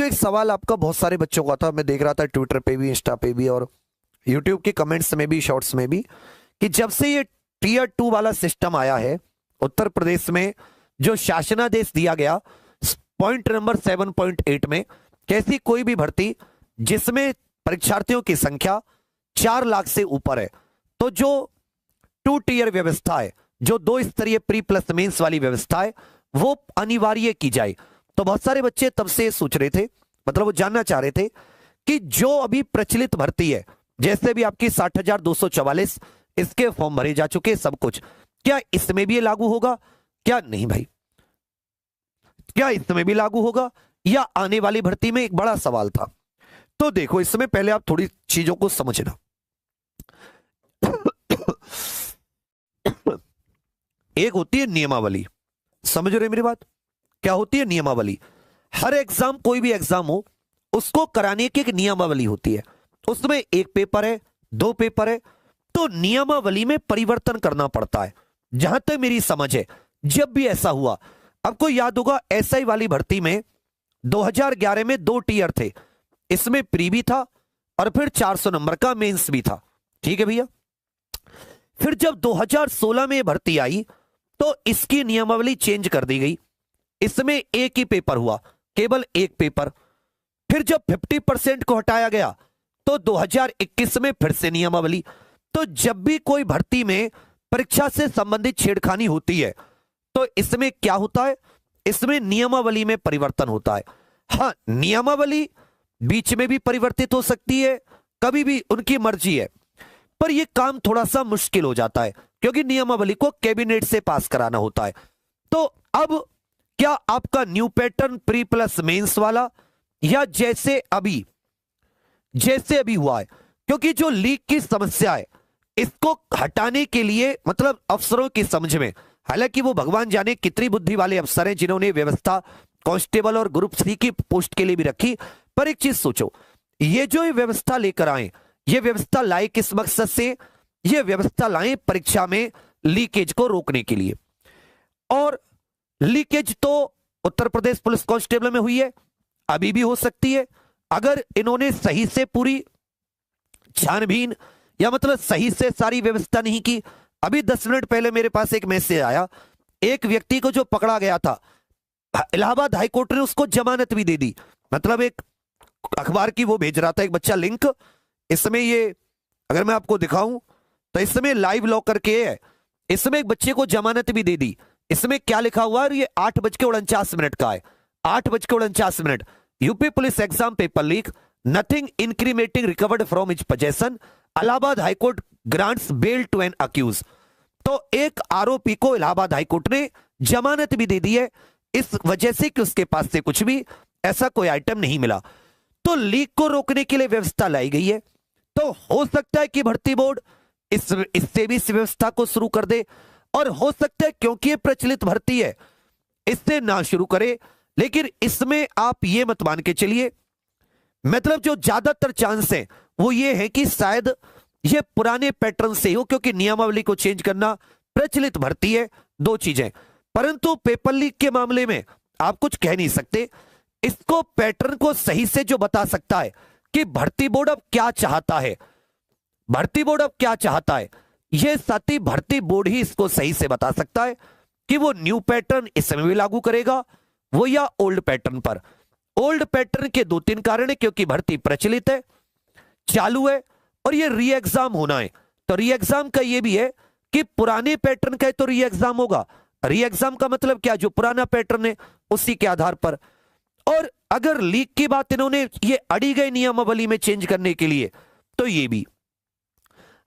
एक सवाल आपका बहुत सारे बच्चों का था, मैं देख रहा था ट्विटर पे भी, इंस्टा पे भी और यूट्यूब के कमेंट्स में भी, शॉर्ट्स में भी, कि जब से ये टियर 2 वाला सिस्टम आया है उत्तर प्रदेश में, जो शासनादेश दिया गया पॉइंट नंबर 7.8 में, कैसी कोई भी भर्ती जिसमें परीक्षार्थियों की संख्या 4 लाख से ऊपर है, तो जो 2 टियर व्यवस्था है, जो 2 स्तरीय प्री प्लस मेंस वाली व्यवस्था है, वो अनिवार्य की जाए। तो बहुत सारे बच्चे तब से सोच रहे थे, मतलब वो जानना चाह रहे थे कि जो अभी प्रचलित भर्ती है, जैसे भी आपकी 60,244 इसके फॉर्म भरे जा चुके सब कुछ, क्या इसमें भी ये लागू होगा? क्या नहीं भाई, क्या इसमें भी लागू होगा या आने वाली भर्ती में? एक बड़ा सवाल था। तो देखो, इसमें पहले आप थोड़ी चीजों को समझना। एक होती है नियमावली, समझ रहे मेरी बात? क्या होती है नियमावली? हर एग्जाम, कोई भी एग्जाम हो, उसको कराने की एक नियमावली होती है। उसमें एक पेपर है, 2 पेपर है, तो नियमावली में परिवर्तन करना पड़ता है। जहां तक मेरी समझ है, जब भी ऐसा हुआ, आपको याद होगा एसआई वाली भर्ती में 2011 में 2 टियर थे, इसमें प्री भी था और फिर 400 नंबर का मेंस भी था, ठीक है भैया। फिर जब 2016 में भर्ती आई तो इसकी नियमावली चेंज कर दी गई, इसमें एक ही पेपर हुआ, केवल एक पेपर। फिर जब 50% को हटाया गया तो 2021 में फिर से नियमावली। तो जब भी कोई भर्ती में परीक्षा से संबंधित छेड़खानी होती है तो इसमें क्या होता है? इसमें नियमावली में परिवर्तन होता है। हाँ, नियमावली बीच में भी परिवर्तित हो सकती है, कभी भी, उनकी मर्जी है, पर यह काम थोड़ा सा मुश्किल हो जाता है क्योंकि नियमावली को कैबिनेट से पास कराना होता है। तो अब क्या आपका new pattern pre plus mains वाला, या जैसे अभी हुआ है, क्योंकि जो लीक की समस्या है इसको हटाने के लिए, मतलब अफसरों की समझ में, हालांकि वो भगवान जाने कितनी बुद्धि वाले अफसर हैं जिन्होंने व्यवस्था कांस्टेबल और ग्रुप 3 की पोस्ट के लिए भी रखी, पर एक चीज सोचो, ये जो ये व्यवस्था लेकर आए, ये व्यवस्था लाए किस मकसद से? ये व्यवस्था लाए परीक्षा में लीकेज को रोकने के लिए। और लीकेज तो उत्तर प्रदेश पुलिस कांस्टेबल में हुई है, अभी भी हो सकती है, अगर इन्होंने सही से पूरी छानबीन, या मतलब सही से सारी व्यवस्था नहीं की। अभी 10 मिनट पहले मेरे पास एक मैसेज आया, एक व्यक्ति को जो पकड़ा गया था, इलाहाबाद हाईकोर्ट ने उसको जमानत भी दे दी। मतलब एक अखबार की वो भेज रहा था एक बच्चा लिंक, इसमें ये अगर मैं आपको दिखाऊं तो इसमें लाइव लॉ करके है, इसमें एक बच्चे को जमानत भी दे दी। इसमें क्या लिखा हुआ है? ये 8:49 का है, 8:49। UP police exam paper leak, nothing incriminating recovered from his possession, Allahabad high court grants bail to an accused. तो एक आरोपी को इलाहाबाद हाईकोर्ट ने जमानत भी दे दी है, इस वजह से कि उसके पास से कुछ भी ऐसा कोई आइटम नहीं मिला। तो लीक को रोकने के लिए व्यवस्था लाई गई है। तो हो सकता है कि भर्ती बोर्ड इससे भी इस व्यवस्था को शुरू कर दे, और हो सकता है क्योंकि ये प्रचलित भर्ती है इससे ना शुरू करे। लेकिन इसमें आप ये मत मान के चलिए, मतलब जो ज्यादातर चांस है वो ये है कि शायद ये पुराने पैटर्न से हो, क्योंकि नियमावली को चेंज करना प्रचलित भर्ती है, 2 चीजें। परंतु पेपर लीक के मामले में आप कुछ कह नहीं सकते। इसको पैटर्न को सही से जो बता सकता है कि भर्ती बोर्ड अब क्या चाहता है, भर्ती बोर्ड अब क्या चाहता है, यह साथी भर्ती बोर्ड ही इसको सही से बता सकता है कि वो न्यू पैटर्न इसमें भी लागू करेगा वो, या ओल्ड पैटर्न पर। ओल्ड पैटर्न के 2-3 कारण है, क्योंकि भर्ती प्रचलित है, चालू है, और ये री एग्जाम होना है। तो री एग्जाम का ये भी है कि पुराने पैटर्न का है तो री एग्जाम होगा। री एग्जाम का मतलब क्या? जो पुराना पैटर्न है उसी के आधार पर। और अगर लीक की बात इन्होंने ये अड़ी गई नियमावली में चेंज करने के लिए, तो ये भी,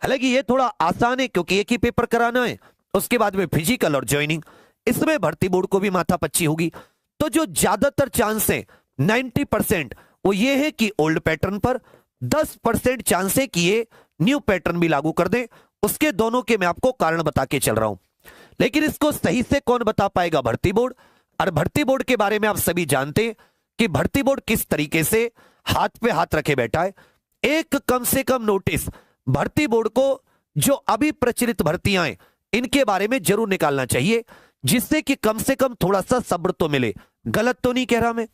हालांकि ये थोड़ा आसान है क्योंकि एक ही पेपर कराना है, उसके बाद में फिजिकल और ज्वाइनिंग, इसमें भर्ती बोर्ड को भी माथापच्ची होगी। तो जो ज्यादातर चांस है 90% वो ये है कि ओल्ड पैटर्न पर, 10% चांस है कि ये न्यू पैटर्न भी लागू कर दें। उसके दोनों के मैं आपको कारण बता के चल रहा हूं, लेकिन इसको सही से कौन बता पाएगा? भर्ती बोर्ड। और भर्ती बोर्ड के बारे में आप सभी जानते हैं कि भर्ती बोर्ड किस तरीके से हाथ पे हाथ रखे बैठा है। एक कम से कम नोटिस भर्ती बोर्ड को जो अभी प्रचलित भर्तियां हैं इनके बारे में जरूर निकालना चाहिए, जिससे कि कम से कम थोड़ा सा सब्र तो मिले। गलत तो नहीं कह रहा मैं?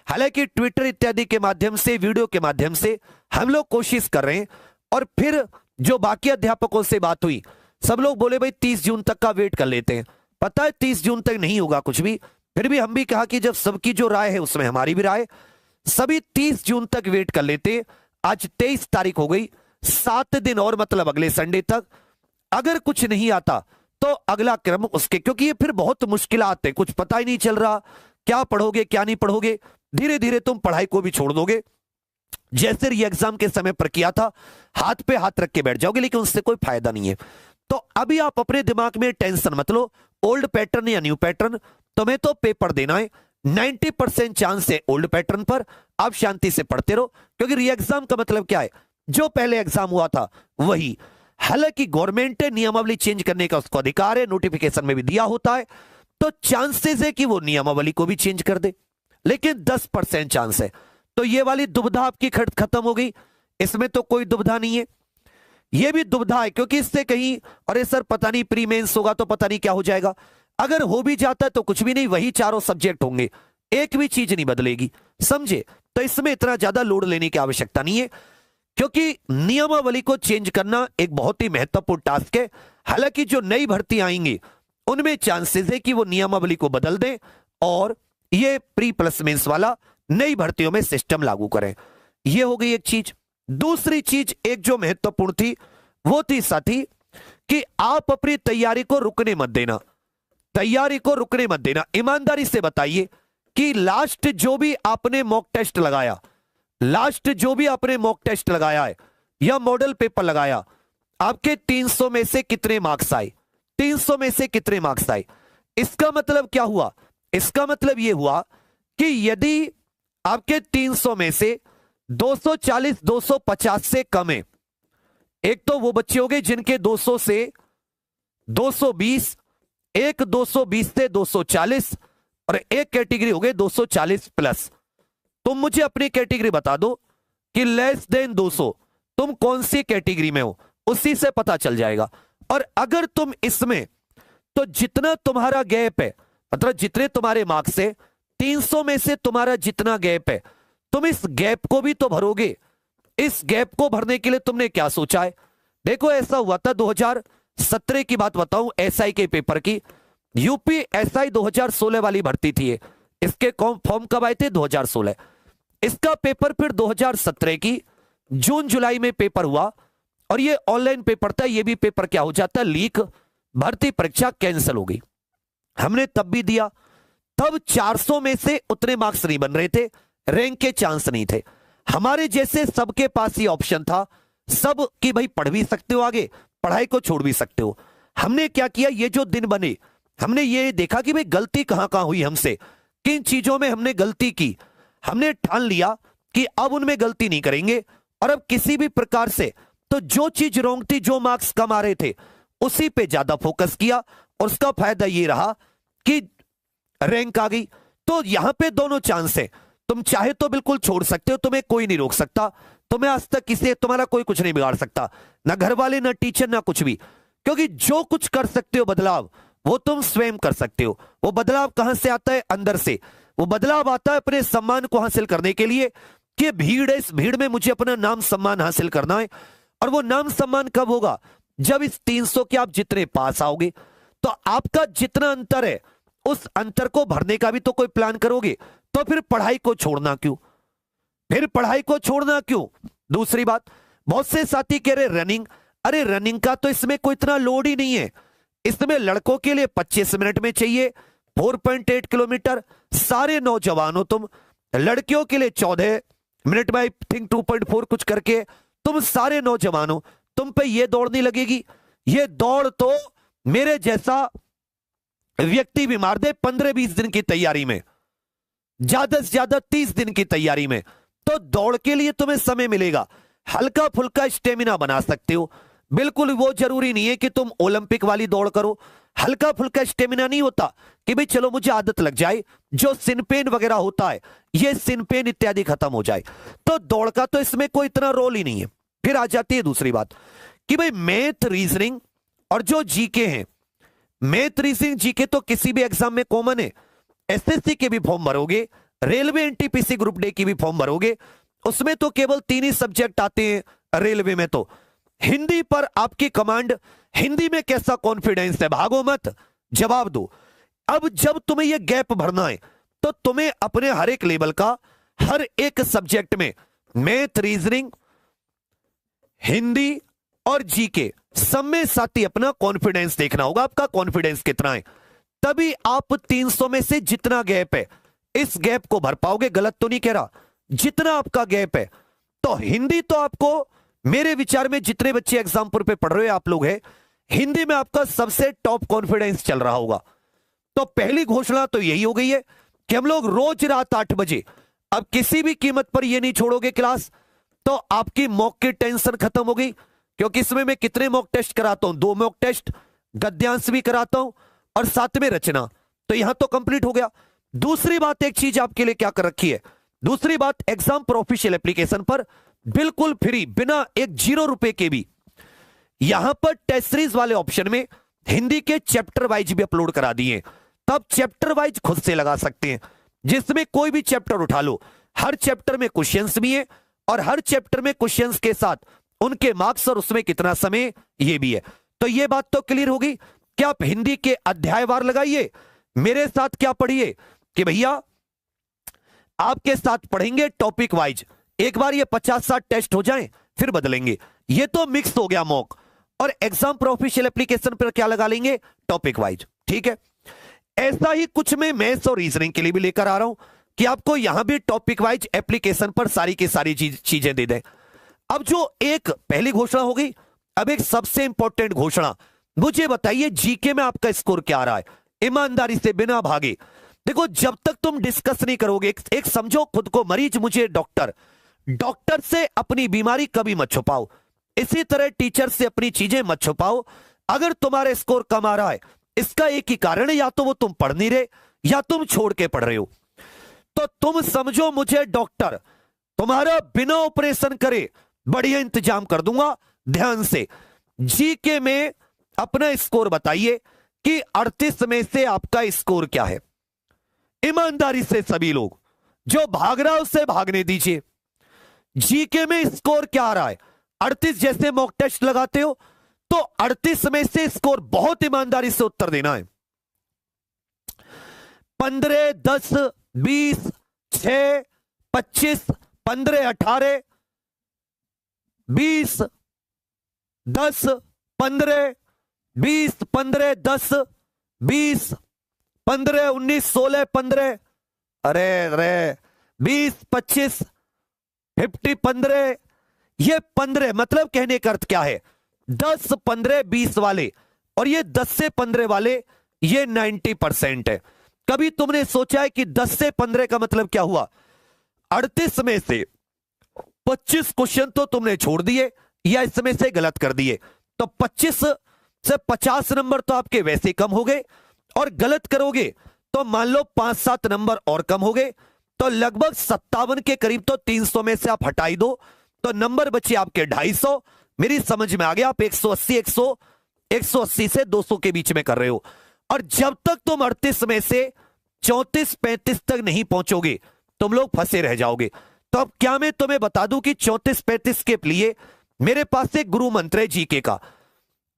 हालांकि ट्विटर इत्यादि के माध्यम से, वीडियो के माध्यम से हम लोग कोशिश कर रहे हैं। और फिर जो बाकी अध्यापकों से बात हुई, सब लोग बोले भाई 30 जून तक का वेट कर लेते हैं। पता है 30 जून तक नहीं होगा कुछ भी, फिर भी हम भी कहा कि जब सबकी जो राय है उसमें हमारी भी राय, सभी 30 जून तक वेट कर लेते। आज 23 तारीख हो गई, 7 दिन और, मतलब अगले संडे तक अगर कुछ नहीं आता तो अगला क्रम उसके, क्योंकि ये फिर बहुत मुश्किलात है, कुछ पता ही नहीं चल रहा क्या पढ़ोगे क्या नहीं पढ़ोगे। धीरे धीरे तुम पढ़ाई को भी छोड़ दोगे, जैसे री एग्जाम के समय पर किया था, हाथ पे हाथ रख के बैठ जाओगे, लेकिन उससे कोई फायदा नहीं है। तो अभी आप अपने दिमाग में टेंशन मत लो, ओल्ड पैटर्न या न्यू पैटर्न, तुम्हें तो पेपर देना है। 90% चांस है ओल्ड पैटर्न पर, आप शांति से पढ़ते रहो, क्योंकि री एग्जाम का मतलब क्या है, जो पहले एग्जाम हुआ था वही। हालांकि गवर्नमेंट ने नियमावली चेंज करने का उसको अधिकार है, नोटिफिकेशन में भी दिया होता है, तो चांसेस है कि वो नियमावली को भी चेंज कर दे, लेकिन 10% चांस है। तो ये वाली दुविधा आपकी खत्म हो गई, इसमें तो कोई दुविधा नहीं है। ये भी दुविधा है क्योंकि इससे कहीं अरे सर पता नहीं प्री मेंस होगा तो पता नहीं क्या हो जाएगा, अगर हो भी जाता है तो कुछ भी नहीं, वही चारों सब्जेक्ट होंगे, एक भी चीज नहीं बदलेगी, समझे। तो इसमें इतना ज्यादा लोड लेने की आवश्यकता नहीं है, क्योंकि नियमावली को चेंज करना एक बहुत ही महत्वपूर्ण टास्क है। हालांकि जो नई भर्ती आएंगी उनमें चांसेस है कि वो नियमावली को बदल दें और ये प्री प्लस मेंस वाला नई भर्तियों में सिस्टम लागू करें। ये हो गई एक चीज। दूसरी चीज एक जो महत्वपूर्ण थी वो थी साथी कि आप अपनी तैयारी को रुकने मत देना, तैयारी को रुकने मत देना। ईमानदारी से बताइए कि लास्ट जो भी आपने मॉक टेस्ट लगाया, लास्ट जो भी आपने मॉक टेस्ट लगाया है या मॉडल पेपर लगाया, आपके 300 में से कितने मार्क्स आए, 300 में से कितने मार्क्स आए। इसका मतलब क्या हुआ, इसका मतलब यह हुआ कि यदि आपके 300 में से 240 250 से कम है, एक तो वो बच्चे हो गए जिनके 200 से 220, एक 220 से 240 और एक कैटेगरी हो गए 240 प्लस। तुम मुझे अपनी कैटेगरी बता दो कि लेस देन 200 तुम कौन सी कैटेगरी में हो, उसी से पता चल जाएगा। और अगर तुम इसमें, तो जितना तुम्हारा गैप है, मतलब जितने तुम्हारे मार्क्स है 300 में से तुम्हारा जितना गैप है, तुम इस गैप को भी तो भरोगे। इस गैप को भरने के लिए तुमने क्या सोचा है। देखो ऐसा हुआ था 2017 की बात बताऊं, एसआई के पेपर की, यूपी एसआई 2016 वाली भर्ती थी ये, इसके फॉर्म कब आए थे 2016, इसका पेपर फिर 2017 की जून जुलाई में पेपर हुआ और ये ऑनलाइन पेपर था। ये भी पेपर क्या हो जाता है, लीक, भर्ती परीक्षा कैंसिल हो गई। हमने तब भी दिया, तब 400 में से उतने मार्क्स नहीं बन रहे थे, रैंक के चांस नहीं थे। हमारे जैसे सबके पास ये ऑप्शन था, सब कि भाई पढ़ भी सकते हो आगे, पढ़ाई को छोड़ भी सकते हो। हमने क्या किया, ये जो दिन बने हमने ये देखा कि भाई गलती कहां कहां हुई हमसे, किन चीजों में हमने गलती की। हमने ठान लिया कि अब उनमें गलती नहीं करेंगे और अब किसी भी प्रकार से, तो जो चीज रॉन्ग थी, जो मार्क्स कम आ रहे थे उसी पे ज्यादा फोकस किया और उसका फायदा ये रहा कि रैंक आ गई। तो यहां पे दोनों चांस है, तुम चाहे तो बिल्कुल छोड़ सकते हो, तुम्हें कोई नहीं रोक सकता, तुम्हें आज तक किसी, तुम्हारा कोई कुछ नहीं बिगाड़ सकता, ना घर वाले ना टीचर ना कुछ भी, क्योंकि जो कुछ कर सकते हो बदलाव वो तुम स्वयं कर सकते हो। वो बदलाव कहां से आता है, अंदर से। वो बदलाव आता है अपने सम्मान को हासिल करने के लिए, कि भीड़ है, इस भीड़ में मुझे अपना नाम सम्मान हासिल करना है। और वो नाम सम्मान कब होगा, जब इस 300 के आप जितने पास आओगे, तो आपका जितना अंतर है उस अंतर को भरने का भी तो कोई प्लान करोगे। तो फिर पढ़ाई को छोड़ना क्यों, फिर पढ़ाई को छोड़ना क्यों। दूसरी बात, बहुत से साथी कह रहे रनिंग, अरे रनिंग का तो इसमें कोई इतना लोड ही नहीं है। इसमें लड़कों के लिए 25 मिनट में चाहिए 4.8 किलोमीटर, सारे नौजवान हो तुम। लड़कियों के लिए 14 मिनट में, आई थिंक 2.4 कुछ करके, तुम सारे नौजवान हो, तुम पे ये दौड़ नहीं लगेगी। ये दौड़ तो मेरे जैसा व्यक्ति भी मार दे 15-20 दिन की तैयारी में, ज्यादा से ज्यादा 30 दिन की तैयारी में। तो दौड़ के लिए तुम्हें समय मिलेगा, हल्का फुल्का स्टेमिना बना सकते हो। बिल्कुल वो जरूरी नहीं है कि तुम ओलंपिक वाली दौड़ करो। हल्का फुल्का स्टेमिना नहीं होता कि भाई चलो मुझे आदत लग जाए, जो सिनपेन वगैरह होता है ये सिनपेन इत्यादि खत्म हो जाए। तो दौड़ का तो इसमें कोई इतना रोल ही नहीं है। फिर आ जाती है दूसरी बात कि भाई मैथ, रीजनिंग और जो जीके हैं, मैथ, रीजनिंग, जीके तो किसी भी एग्जाम में कॉमन है। एसएससी के भी फॉर्म भरोगे, रेलवे एनटीपीसी ग्रुप डी की भी फॉर्म भरोगे, उसमें तो केवल 3 ही सब्जेक्ट आते हैं रेलवे में। तो हिंदी पर आपकी कमांड, हिंदी में कैसा कॉन्फिडेंस है? भागो मत, जवाब दो। अब जब तुम्हें यह गैप भरना है तो तुम्हें अपने हर एक लेवल का, हर एक सब्जेक्ट में मैथ, रीजनिंग, हिंदी और जीके सब में साथ ही अपना कॉन्फिडेंस देखना होगा, आपका कॉन्फिडेंस कितना है। तभी आप 300 में से जितना गैप है इस गैप को भर पाओगे। गलत तो नहीं कह रहा, जितना आपका गैप है। तो हिंदी तो आपको, मेरे विचार में जितने बच्चे एग्जाम्पल पे पढ़ रहे हो आप लोग हैं, हिंदी में आपका सबसे टॉप कॉन्फिडेंस चल रहा होगा। तो पहली घोषणा तो यही हो गई है कि हम लोग रोज रात 8 बजे, अब किसी भी कीमत पर ये नहीं छोड़ोगे क्लास, तो आपकी मॉक की टेंशन खत्म हो गई। क्योंकि इसमें मैं कितने मॉक टेस्ट कराता हूं? 2 मॉक टेस्ट, गद्यांश भी कराता हूं और साथ में रचना, तो यहां तो कंप्लीट हो गया। दूसरी बात, एक चीज आपके लिए क्या कर रखी है, दूसरी बात, एग्जाम पर ऑफिशियल एप्लीकेशन पर बिल्कुल फ्री, बिना एक 0 रुपए के भी, यहां पर टेस्ट सीरीज वाले ऑप्शन में हिंदी के चैप्टर वाइज भी अपलोड करा दिए। तब चैप्टर वाइज खुद से लगा सकते हैं, जिसमें कोई भी चैप्टर उठा लो, हर चैप्टर में क्वेश्चंस भी है और हर चैप्टर में क्वेश्चंस के साथ उनके मार्क्स और उसमें कितना समय ये भी है। तो ये बात तो क्लियर होगी कि आप हिंदी के अध्यायवार लगाइए, मेरे साथ क्या पढ़िए कि भैया आपके साथ पढ़ेंगे टॉपिक वाइज। एक बार ये 50-60 टेस्ट हो जाएं फिर बदलेंगे। ये तो मिक्स हो गया मॉक, और एग्जाम पर ऑफिशियल एप्लीकेशन पर क्या लगा लेंगे? Topic wise. ठीक है, ऐसा ही कुछ मैं मैथ्स और रीजनिंग के लिए भी लेकर आ रहा हूं कि आपको यहां भी टॉपिक वाइज एप्लीकेशन पर सारी की सारी चीजें दे दें। अब जो एक पहली घोषणा हो गई, अब एक सबसे इंपॉर्टेंट घोषणा, मुझे बताइए जीके में आपका स्कोर क्या आ रहा है? ईमानदारी से, बिना भागे। देखो, जब तक तुम डिस्कस नहीं करोगे, एक समझो खुद को मरीज, मुझे डॉक्टर, डॉक्टर से अपनी बीमारी कभी मत छुपाओ, इसी तरह टीचर से अपनी चीजें मत छुपाओ। अगर तुम्हारा स्कोर कम आ रहा है, इसका एक ही कारण है, या तो वो तुम पढ़ नहीं रहे या तुम छोड़ के पढ़ रहे हो। तो तुम समझो मुझे डॉक्टर, तुम्हारा बिना ऑपरेशन करे बढ़िया इंतजाम कर दूंगा। ध्यान से जीके में अपना स्कोर बताइए कि 38 में से आपका स्कोर क्या है? ईमानदारी से सभी लोग, जो भाग रहा है उससे भागने दीजिए। जीके में स्कोर क्या आ रहा है? 38 जैसे मॉक टेस्ट लगाते हो तो 38 में से स्कोर, बहुत ईमानदारी से उत्तर देना है। 15, 10, 20, 6, 25, 15, 18, 20, 10, 15, 20, 15, 10, 20, 15, 19, 16, 15, अरे 20, 25, 50, 15, ये 15 मतलब कहने का अर्थ क्या है? 10, 15, 20 वाले और ये 10 से 15 वाले, ये 90% है। कभी तुमने सोचा है कि 10 से 15 का मतलब क्या हुआ? 38 में से 25 क्वेश्चन तो तुमने छोड़ दिए या इसमें से गलत कर दिए, तो 25 से 50 नंबर तो आपके वैसे कम हो गए, और गलत करोगे तो मान लो 5-7 नंबर और कम हो गए, तो लगभग 57 के करीब तो 300 में से आप हटाई दो, तो नंबर बचे आपके 250। मेरी समझ में आ गया, आप 180 से 200 के बीच में कर रहे हो। और जब तक तुम 38 में से 34-35 तक नहीं पहुंचोगे, तुम लोग फंसे रह जाओगे। तो अब क्या मैं तुम्हें बता दूं कि 34-35 के लिए मेरे पास एक गुरु मंत्र है जीके का।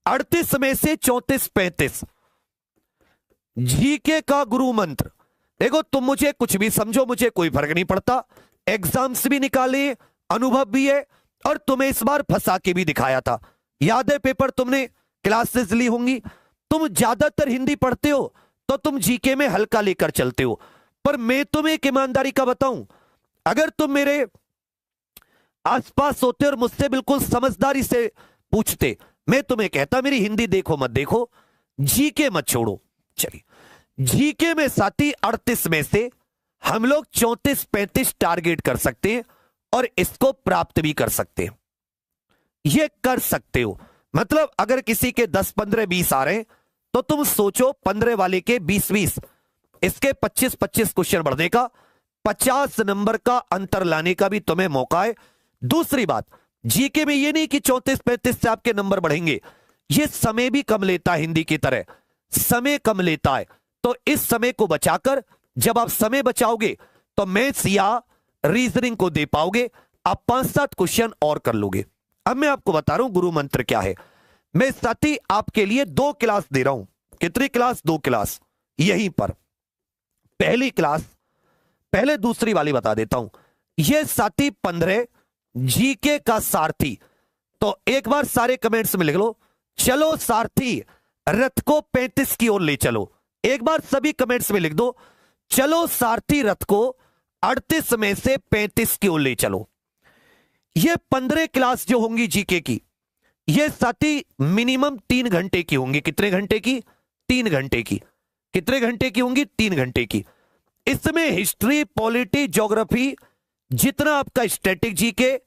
38 में से 34-35 जीके का गुरु मंत्र। देखो, तुम मुझे कुछ भी समझो, मुझे कोई फर्क नहीं पड़ता। एग्जाम्स भी निकाले, अनुभव भी है, और तुम्हें इस बार फंसा के भी दिखाया था। याद है, पेपर तुमने क्लासेस ली होंगी। तुम ज्यादातर हिंदी पढ़ते हो तो तुम जीके में हल्का लेकर चलते हो, पर मैं तुम्हें एक ईमानदारी का बताऊं, अगर तुम मेरे आसपास होते और मुझसे बिल्कुल समझदारी से पूछते, मैं तुम्हें कहता मेरी हिंदी देखो मत देखो, जीके मत छोड़ो। चलिए, जीके में साथी 38 में से हम लोग 34-35 टारगेट कर सकते हैं और इसको प्राप्त भी कर सकते हैं। ये कर सकते हो, मतलब अगर किसी के 10, 15, 20 आ रहे हैं तो तुम सोचो 15 वाले के 20-20, इसके 25-25 क्वेश्चन बढ़ने का, 50 नंबर का अंतर लाने का भी तुम्हें मौका है। दूसरी बात, जीके में ये नहीं कि 34-35 से आपके नंबर बढ़ेंगे, ये समय भी कम लेता है, हिंदी की तरह समय कम लेता है। तो इस समय को बचाकर, जब आप समय बचाओगे तो मैथ्स या रीजनिंग को दे पाओगे। आप 5-7 क्वेश्चन और कर लोगे। अब मैं आपको बता रहा हूं गुरु मंत्र क्या है। मैं साथी आपके लिए 2 क्लास दे रहा हूं। कितनी क्लास? 2 क्लास यहीं पर। पहली क्लास, पहले दूसरी वाली बता देता हूं। यह साथी 15 जीके का सारथी। तो एक बार सारे कमेंट्स में लिख लो, चलो सारथी रथ को 35 की ओर ले चलो। एक बार सभी कमेंट्स में लिख दो, चलो सारथी रथ को 38 में से 35 की ओर ले चलो। ये 15 क्लास जो होंगी जीके की, ये साथी मिनिमम 3 घंटे की होंगी। कितने घंटे की? 3 घंटे की। कितने घंटे की होंगी? 3 घंटे की। इसमें हिस्ट्री, पॉलिटी, ज्योग्राफी, जितना आपका स्टैटिक जीके,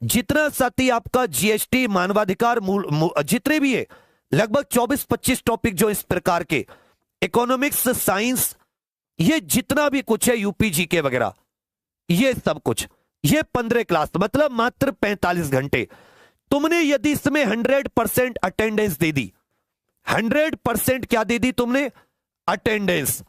जितना साथी आपका जीएसटी, मानवाधिकार, जितने भी है लगभग 24-25 टॉपिक जो इस प्रकार के, इकोनॉमिक्स, साइंस, ये जितना भी कुछ है, यूपी जीके वगैरह, ये सब कुछ, ये 15 क्लास मतलब मात्र 45 घंटे। तुमने यदि इसमें 100% अटेंडेंस दे दी, 100% क्या दे दी तुमने? अटेंडेंस।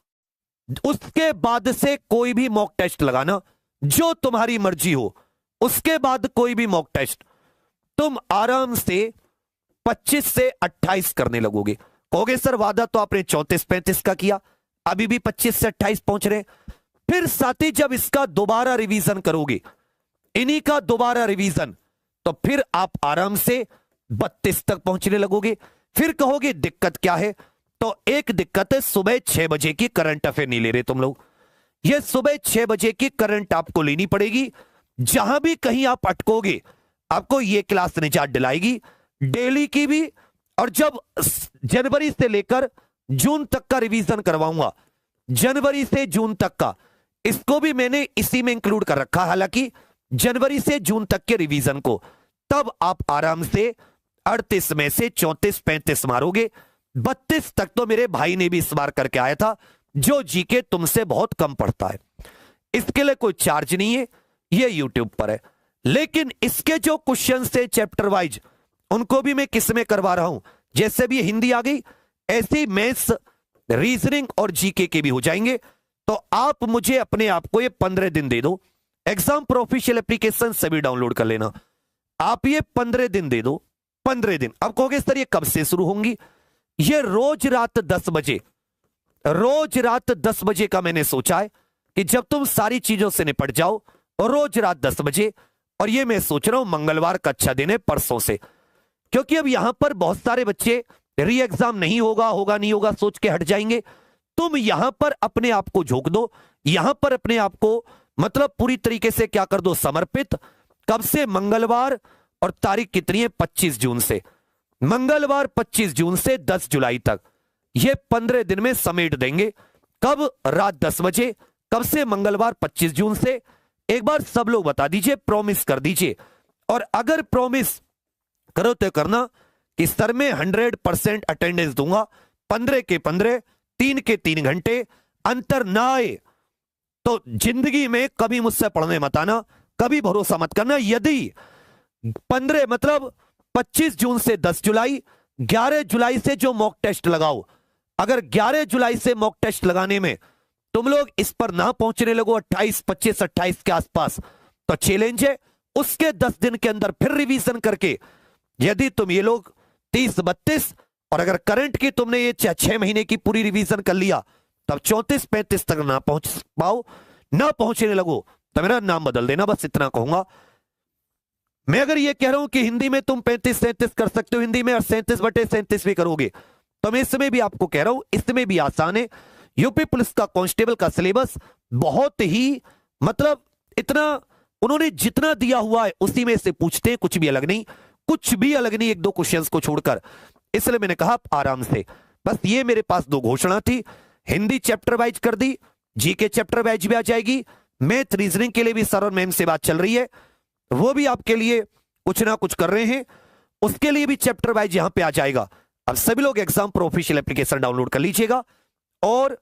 उसके बाद से कोई भी मॉक टेस्ट लगाना, जो तुम्हारी मर्जी हो। उसके बाद कोई भी मॉक टेस्ट तुम आराम से 25 से 28 करने लगोगे। कहोगे सर वादा तो आपने 34-35 का किया, अभी भी 25 से 28 पहुंच रहे। फिर साथी जब इसका दोबारा रिवीजन करोगे, इन्हीं का दोबारा रिवीजन, तो फिर आप आराम से 32 तक पहुंचने लगोगे। फिर कहोगे दिक्कत क्या है? तो एक दिक्कत है, सुबह 6 बजे की करंट अफेयर नहीं ले रहे तुम लोग। ये सुबह 6 बजे की करंट आपको लेनी पड़ेगी। जहां भी कहीं आप अटकोगे, आपको ये क्लास निजात दिलाएगी, डेली की भी। और जब जनवरी से लेकर जून तक का रिवीजन करवाऊंगा, जनवरी से जून तक का, इसको भी मैंने इसी में इंक्लूड कर रखा। हालांकि जनवरी से जून तक के रिवीजन को, तब आप आराम से 38 में से 34-35 मारोगे। 32 तक तो मेरे भाई ने भी इस बार करके आया था, जो जीके तुमसे बहुत कम पड़ता है। इसके लिए कोई चार्ज नहीं है, ये यूट्यूब पर है। लेकिन इसके जो क्वेश्चन से चैप्टर वाइज, उनको भी मैं किस में करवा रहा हूं। जैसे भी हिंदी आ गई, ऐसी मैथ्स, रीजनिंग और जीके के भी हो जाएंगे। तो आप मुझे अपने आप को ये 15 दिन दे दो। एग्जाम प्रो ऑफिशियल एप्लीकेशन सभी डाउनलोड कर लेना। आप ये 15 दिन दे दो, 15 दिन। अब कहोगे सर ये कब से शुरू होंगी? ये रोज रात 10 बजे, रोज रात 10 बजे का मैंने सोचा है कि जब तुम सारी चीजों से निपट जाओ, रोज रात 10 बजे। और ये मैं सोच रहा हूं मंगलवार का अच्छा दिन है, परसों से। क्योंकि अब यहां पर बहुत सारे बच्चे री एग्जाम नहीं होगा, होगा नहीं होगा सोच के हट जाएंगे। तुम यहां पर अपने आप को झोंक दो, यहां पर अपने आप को मतलब पूरी तरीके से क्या कर दो, समर्पित। कब से? मंगलवार। और तारीख कितनी है? 25 जून से। मंगलवार 25 जून से 10 जुलाई तक, ये 15 दिन में समेट देंगे। कब? रात 10 बजे। कब से? मंगलवार 25 जून से। एक बार सब लोग बता दीजिए, प्रॉमिस कर दीजिए। और अगर प्रॉमिस करो तो करना कि सर मैं 100% अटेंडेंस दूंगा, 15 के 15, 3 के 3 घंटे, अंतर ना आए तो जिंदगी में कभी मुझसे पढ़ने मत आना, कभी भरोसा मत करना। यदि 15 मतलब 25 जून से 10 जुलाई, 11 जुलाई से जो मॉक टेस्ट लगाओ, अगर 11 जुलाई से मॉक टेस्ट लगाने में तुम लोग इस पर ना पहुंचने लगो 28, 25, 28 के आसपास, तो चैलेंज है। उसके 10 दिन के अंदर फिर रिवीजन करके यदि तुम ये लोग 30, 32, और अगर करंट की तुमने ये 6 महीने की पूरी रिवीजन कर लिया, तब 34, 35 तक ना पहुंच पाओ, ना पहुंचने लगो, तो मेरा नाम बदल देना। बस इतना कहूंगा। मैं अगर ये कह रहा हूं कि हिंदी में तुम 35-37 कर सकते हो, हिंदी में 37/37 भी करोगे, तो मैं इसमें भी आपको कह रहा हूं, इसमें भी आसान है। यूपी पुलिस का कांस्टेबल का सिलेबस बहुत ही मतलब इतना उन्होंने जितना दिया हुआ है उसी में से पूछते हैं, कुछ भी अलग नहीं, कुछ भी अलग नहीं, 1-2 क्वेश्चंस को छोड़कर। इसलिए मैंने कहा आराम से। बस ये मेरे पास 2 घोषणा थी। हिंदी चैप्टर वाइज कर दी, जीके चैप्टर वाइज भी आ जाएगी। मैथ रीजनिंग के लिए भी सर और मैम से बात चल रही है, वो भी आपके लिए कुछ ना कुछ कर रहे हैं, उसके लिए भी चैप्टर वाइज यहां पे आ जाएगा। अब सभी लोग exam pro official application download कर लीजिएगा। और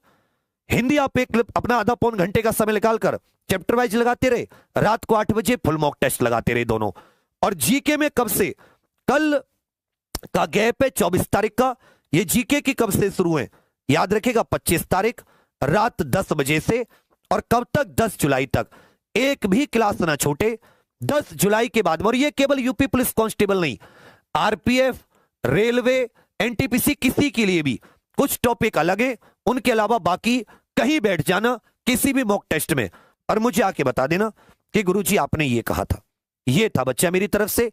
हिंदी आप एक अपना आधा पौन घंटे का समय निकालकर चैप्टर वाइज लगाते रहे, रात को 8 बजे फुल मॉक टेस्ट लगाते रहे दोनों। और जीके में कब से? कल का गैप है 24 तारीख का। ये जीके की कब से शुरू है? याद रखेगा 25 तारीख रात 10 बजे से। और कब तक? 10 जुलाई तक। एक भी क्लास ना छोटे 10 जुलाई के बाद में। और ये केवल यूपी पुलिस कांस्टेबल नहीं, आरपीएफ, रेलवे, एनटीपीसी, किसी के लिए भी कुछ टॉपिक अलग है, उनके अलावा बाकी कहीं बैठ जाना किसी भी मॉक टेस्ट में और मुझे आके बता देना कि गुरुजी आपने ये कहा था। ये था बच्चा मेरी तरफ से।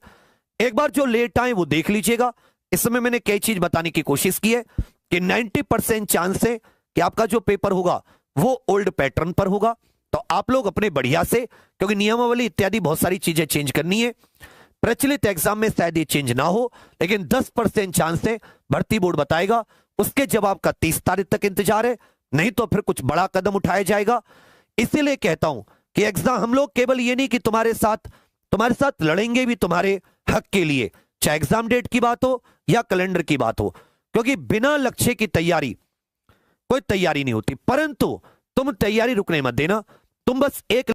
एक बार जो लेट आए वो देख लीजिएगा। इसमें मैंने कई चीज बताने की कोशिश की है कि 90% चांस है कि आपका जो पेपर होगा वो ओल्ड पैटर्न पर होगा। तो आप लोग अपने बढ़िया से, क्योंकि नियमावली इत्यादि बहुत सारी चीजें चेंज करनी है, प्रचलित एग्जाम में शायद ये चेंज ना हो, लेकिन 10% चांस है, भर्ती बोर्ड बताएगा। उसके जवाब का 30 तारीख तक इंतजार है, नहीं तो फिर कुछ बड़ा कदम उठाया जाएगा। इसीलिए कहता हूं कि एग्जाम हम लोग केवल ये नहीं कि तुम्हारे साथ लड़ेंगे भी तुम्हारे हक के लिए, चाहे एग्जाम डेट की बात हो या कैलेंडर की बात हो, क्योंकि बिना लक्ष्य की तैयारी कोई तैयारी नहीं होती। परंतु तुम तैयारी रुकने मत देना, तुम बस एक